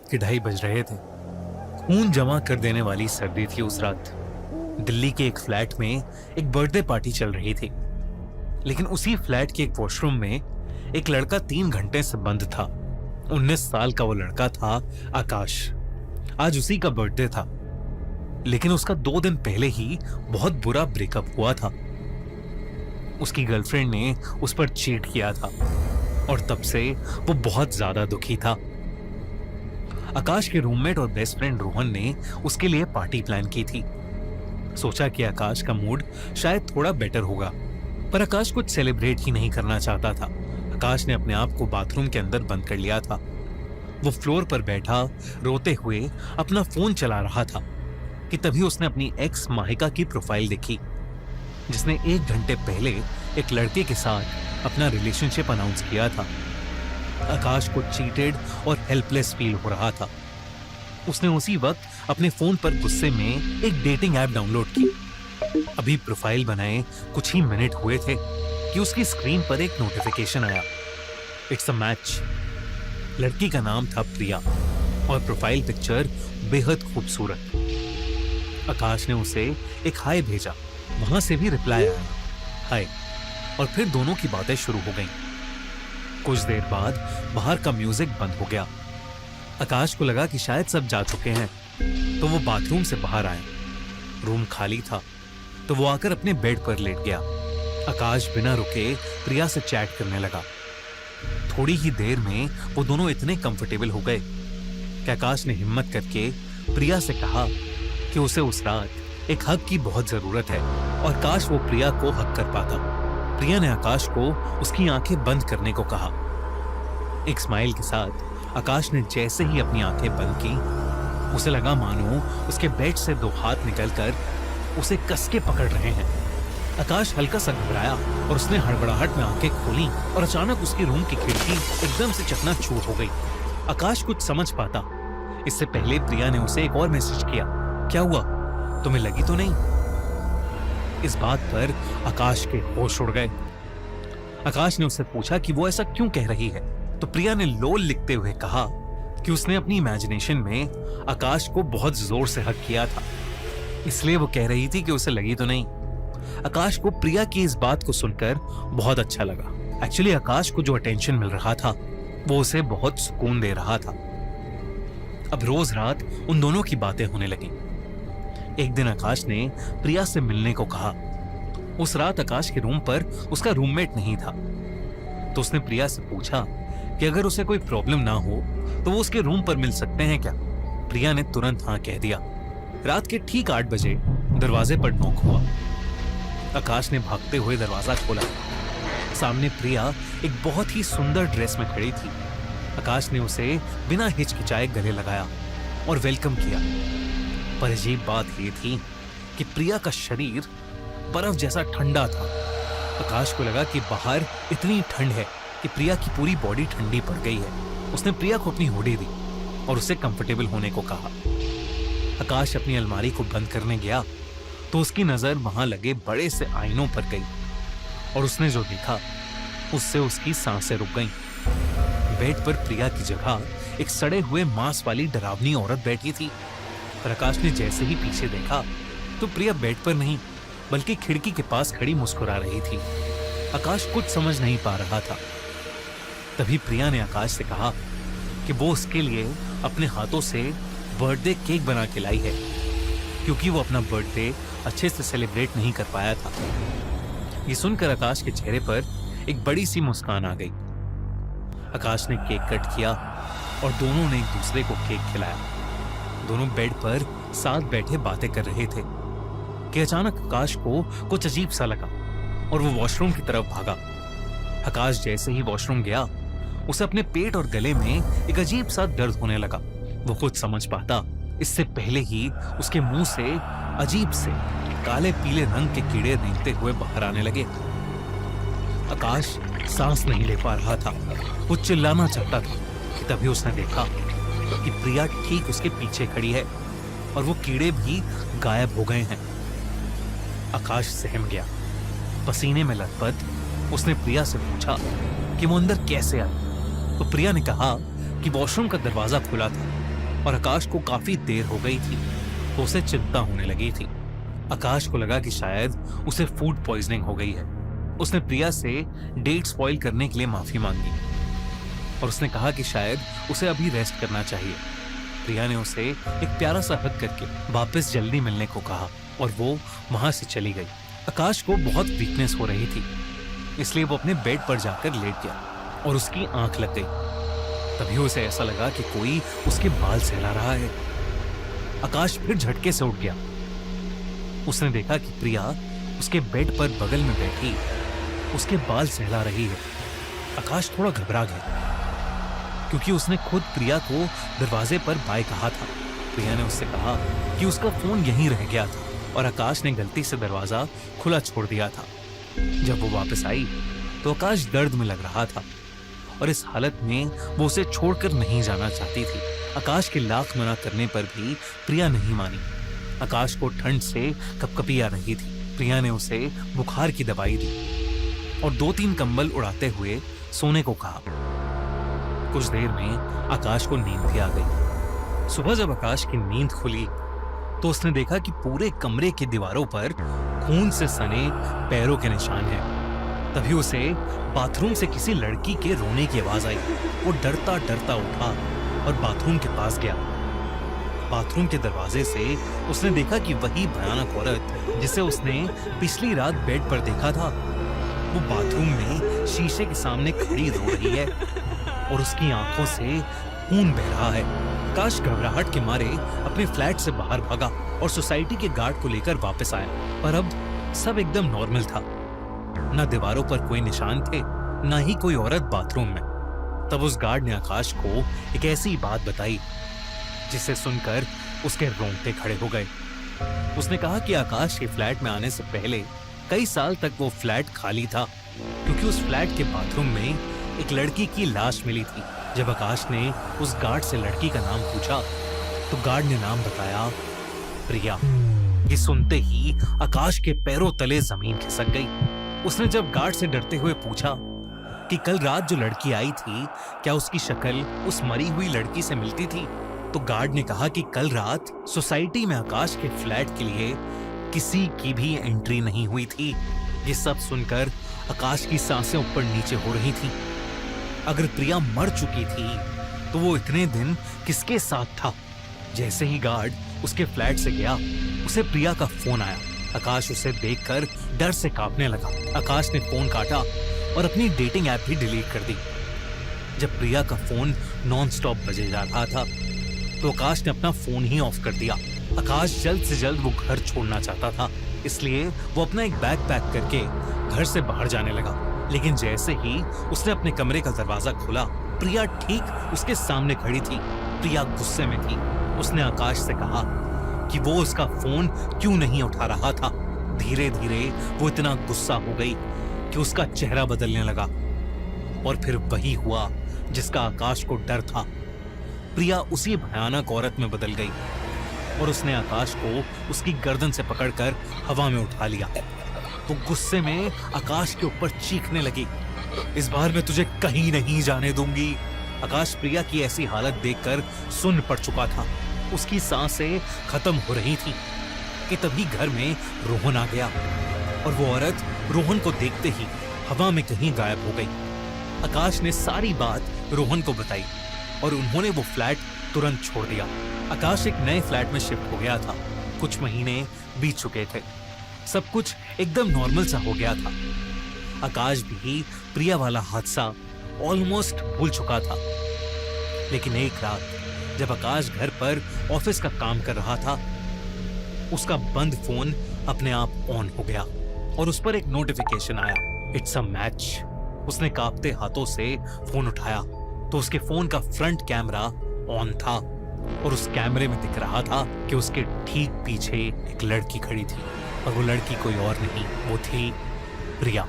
रात के 2:30 बज रहे थे। खून जमा कर देने वाली सर्दी थी उस रात। दिल्ली के एक फ्लैट में एक बर्थडे पार्टी चल रही थी, लेकिन उसी फ्लैट के एक वॉशरूम में एक लड़का 3 घंटे से बंद था। 19 साल का वो लड़का था आकाश। आज उसी का बर्थडे था, लेकिन उसका 2 दिन पहले ही बहुत बुरा ब्रेकअप हुआ था। उसकी गर्लफ्रेंड ने उस पर चीट किया था और तब से वो बहुत ज्यादा दुखी था। आकाश के रूममेट और बेस्ट फ्रेंड रोहन ने उसके लिए पार्टी प्लान की थी। सोचा कि आकाश का मूड शायद थोड़ा बेटर होगा, पर आकाश कुछ सेलिब्रेट ही नहीं करना चाहता था। आकाश ने अपने आप को बाथरूम के अंदर बंद कर लिया था। वो फ्लोर पर बैठा रोते हुए अपना फोन चला रहा था कि तभी उसने अपनी एक्स माहिका की प्रोफाइल देखी, जिसने 1 घंटे पहले एक लड़के के साथ अपना रिलेशनशिप अनाउंस किया था। आकाश को चीटेड और हेल्पलेस फील हो रहा था। उसने उसी वक्त अपने फोन पर गुस्से में एक डेटिंग ऐप डाउनलोड की। अभी प्रोफाइल बनाए कुछ ही मिनट हुए थे कि उसकी स्क्रीन पर एक नोटिफिकेशन आया। It's a match. लड़की का नाम था प्रिया और प्रोफाइल पिक्चर बेहद खूबसूरत। आकाश ने उसे एक हाय भेजा, वहां से भी रिप्लाई आया हाय, और फिर दोनों की बातें शुरू हो गईं। कुछ देर बाद बाहर का म्यूजिक बंद हो गया। आकाश को लगा कि शायद सब जा चुके हैं, तो वो बाथरूम से बाहर आया। रूम खाली था, तो वो आकर अपने बेड पर लेट गया। आकाश बिना रुके प्रिया से चैट करने लगा। थोड़ी ही देर में वो दोनों इतने कंफर्टेबल हो गए कि आकाश ने हिम्मत करके प्रिया से कहा कि उसे उस रात एक हग की बहुत जरूरत है और काश वो प्रिया को हग कर पाता। प्रिया ने आकाश को उसकी आंखें बंद करने को कहा। एक स्माइल के साथ आकाश ने जैसे ही अपनी आंखें बंद की, उसे लगा मानो उसके बेड से 2 हाथ निकलकर उसे कस के पकड़ रहे हैं। आकाश हल्का सा घबराया और उसने हड़बड़ाहट में आंखें खोली और अचानक उसकी रूम की खिड़की एकदम से चकनाचूर हो गई। आकाश कुछ समझ पाता इससे पहले प्रिया ने उसे एक और मैसेज किया, क्या हुआ, तुम्हें लगी तो नहीं? इस बात पर आकाश के होश उड़ गए। आकाश ने उससे पूछा कि वो ऐसा क्यों कह रही है, तो प्रिया ने लोल लिखते हुए कहा कि उसने अपनी इमेजिनेशन में आकाश को बहुत जोर से हग किया था, इसलिए वो कह रही थी कि उसे लगी तो नहीं। आकाश को प्रिया की इस बात को सुनकर बहुत अच्छा लगा। एक्चुअली आकाश को जो अटेंशन मिल रहा था वो उसे बहुत सुकून दे रहा था। अब रोज रात उन दोनों की बातें होने लगी। एक दिन आकाश ने प्रिया से मिलने को कहा। उस रात आकाश के रूम पर उसका रूममेट नहीं था, तो उसने प्रिया से पूछा कि अगर उसे कोई प्रॉब्लम ना हो तो वो उसके रूम पर मिल सकते हैं क्या। प्रिया ने तुरंत हाँ कह दिया। रात के ठीक 8 बजे दरवाजे पर नॉक हुआ। आकाश ने भागते हुए दरवाजा खोला। सामने प्रिया एक बहुत ही सुंदर ड्रेस में खड़ी थी। आकाश ने उसे बिना हिचकिचाए गले लगाया और वेलकम किया। पर अजीब बात यह थी कि प्रिया का शरीर बर्फ जैसा ठंडा था। आकाश को लगा कि बाहर इतनी ठंड है कि प्रिया की पूरी बॉडी ठंडी पड़ गई है। उसने प्रिया को अपनी हुडी दी और उसे कंफर्टेबल होने को कहा। आकाश अपनी अलमारी को बंद करने गया तो उसकी नजर वहां लगे बड़े से आईनों पर गई और उसने जो देखा उससे उसकी सांसें रुक गईं। बेड पर प्रिया की जगह एक सड़े हुए मांस वाली डरावनी औरत बैठी थी। पर आकाश ने जैसे ही पीछे देखा तो प्रिया बेड पर नहीं बल्कि खिड़की के पास खड़ी मुस्कुरा रही थी। आकाश कुछ समझ नहीं पा रहा था। तभी प्रिया ने आकाश से कहा कि वो उसके लिए अपने हाथों से बर्थडे केक बना के लाई है, क्योंकि वो अपना बर्थडे अच्छे से सेलिब्रेट नहीं कर पाया था। ये सुनकर आकाश के चेहरे पर एक बड़ी सी मुस्कान आ गई। आकाश ने केक कट किया और दोनों ने एक दूसरे को केक खिलाया। दोनों बेड पर साथ बैठे बातें कर रहे थे कि अचानक आकाश को कुछ अजीब सा लगा और वो वॉशरूम की तरफ भागा। आकाश जैसे ही वॉशरूम गया उसे अपने पेट और गले में एक अजीब सा दर्द होने लगा। वो कुछ समझ पाता इससे पहले ही उसके मुंह से अजीब से काले पीले रंग के कीड़े रेंगते हुए बाहर आने लगे। आकाश सांस नहीं ले पा रहा था। वो चिल्लाना चाहता था कि तभी उसने देखा कि प्रिया ठीक उसके पीछे खड़ी है और वो कीड़े भी गायब हो गए हैं। आकाश सहम गया। पसीने में लथपथ उसने प्रिया से पूछा कि वो अंदर कैसे आई, तो प्रिया ने कहा कि वॉशरूम का दरवाजा खुला था और आकाश को काफी देर हो गई थी तो उसे चिंता होने लगी थी। आकाश को लगा कि शायद उसे फूड पॉइजनिंग हो गई है। उसने प्रिया से डेट स्पॉइल करने के लिए माफी मांगी और उसने कहा कि शायद उसे अभी रेस्ट करना चाहिए। प्रिया ने उसे एक प्यारा सा हग करके वापस जल्दी मिलने को कहा और वो वहां से चली गई। आकाश को बहुत वीकनेस हो रही थी, इसलिए वो अपने बेड पर जाकर लेट गया और उसकी आंख लग गई। तभी उसे ऐसा लगा कि कोई उसके बाल सहला रहा है। आकाश फिर झटके से उठ गया। उसने देखा कि प्रिया उसके बेड पर बगल में बैठी उसके बाल सहला रही है। आकाश थोड़ा घबरा गया क्योंकि उसने खुद प्रिया को दरवाजे पर बाय कहा था। प्रिया ने उससे कहा कि उसका फोन यहीं रह गया था और आकाश ने गलती से दरवाजा खुला छोड़ दिया था। जब वो वापस आई तो आकाश दर्द में लग रहा था और इस हालत में वो उसे छोड़कर नहीं जाना चाहती थी। आकाश के लाख मना करने पर भी प्रिया नहीं मानी। आकाश को ठंड से कपकपी आ रही थी। प्रिया ने उसे बुखार की दवाई दी और 2-3 कंबल उड़ाते हुए सोने को कहा। कुछ देर में आकाश को नींद भी आ गई। सुबह जब आकाश की नींद खुली तो उसने देखा कि पूरे कमरे की दीवारों पर खून से सने पैरों के निशान हैं। तभी उसे बाथरूम से किसी लड़की के रोने की आवाज आई। वो डरता डरता उठा और बाथरूम के पास गया। बाथरूम के दरवाजे से उसने देखा कि वही भयानक औरत जिसे उसने पिछली रात बेड पर देखा था, वो बाथरूम में शीशे के सामने खड़ी रो रही है और उसकी आंखों से खून बह रहा है। आकाश घबराहट के मारे अपने फ्लैट से बाहर भागा और सोसाइटी के गार्ड को लेकर वापस आया, पर अब सब एकदम नॉर्मल था। न दीवारों पर कोई निशान थे, न ही कोई औरत बाथरूम में। तब उस गार्ड ने आकाश को एक ऐसी बात बताई जिसे सुनकर उसके रोंगटे खड़े हो गए। उसने कहा कि आकाश के फ्लैट में आने से पहले कई साल तक वो फ्लैट खाली था क्योंकि उस फ्लैट के बाथरूम में एक लड़की की लाश मिली थी। जब आकाश ने उस गार्ड से लड़की का नाम पूछा तो गार्ड ने नाम बताया, प्रिया। ये सुनते ही आकाश के पैरों तले जमीन खिसक गई। उसने जब गार्ड से डरते हुए पूछा कि कल रात जो लड़की आई थी क्या उसकी शक्ल उस मरी हुई लड़की से मिलती थी, तो गार्ड ने कहा कि कल रात सोसाइटी में आकाश के फ्लैट के लिए किसी की भी एंट्री नहीं हुई थी। ये सब सुनकर आकाश की सांसें ऊपर नीचे हो रही थी। अगर प्रिया मर चुकी थी तो वो इतने दिन किसके साथ था? जैसे ही गार्ड उसके फ्लैट से गया उसे प्रिया का फोन आया। आकाश उसे देखकर डर से कांपने लगा। आकाश ने फोन काटा और अपनी डेटिंग ऐप भी डिलीट कर दी। जब प्रिया का फोन नॉन स्टॉप बजे जा रहा था तो आकाश ने अपना फोन ही ऑफ कर दिया। आकाश जल्द से जल्द वो घर छोड़ना चाहता था, इसलिए वो अपना एक बैग पैक करके घर से बाहर जाने लगा। लेकिन जैसे ही उसने अपने कमरे का दरवाजा खोला, प्रिया ठीक उसके सामने खड़ी थी। प्रिया गुस्से में थी। उसने आकाश से कहा कि वो उसका फोन क्यों नहीं उठा रहा था। धीरे धीरे वो इतना गुस्सा हो गई कि उसका चेहरा बदलने लगा और फिर वही हुआ जिसका आकाश को डर था। प्रिया उसी भयानक औरत में बदल गई और उसने आकाश को उसकी गर्दन से पकड़कर हवा में उठा लिया। वो गुस्से में आकाश के ऊपर चीखने लगी, इस बार मैं तुझे कहीं नहीं जाने दूंगी। आकाश प्रिया की ऐसी हालत देखकर सुन्न पड़ चुका था। उसकी सांसें खत्म हो रही थी कि तभी घर में रोहन आ गया और वो औरत रोहन को देखते ही हवा में कहीं गायब हो गई। आकाश ने सारी बात रोहन को बताई और उन्होंने वो फ्लैट तुरंत छोड़ दिया। आकाश एक नए फ्लैट में शिफ्ट हो गया था। कुछ महीने बीत चुके थे। सब कुछ एकदम नॉर्मल सा हो गया था। आकाश भी प्रिया वाला हादसा ऑलमोस्ट भूल चुका था। लेकिन एक रात जब आकाश घर पर ऑफिस का काम कर रहा था, उसका बंद फोन अपने आप ऑन हो गया और उस पर एक नोटिफिकेशन आया, इट्स अ मैच। उसने कांपते हाथों से फोन उठाया तो उसके फोन का फ्रंट कैमरा ऑन था और उस कैमरे में दिख रहा था कि उसके ठीक पीछे एक लड़की खड़ी थी और वो लड़की कोई और नहीं, वो थी प्रिया।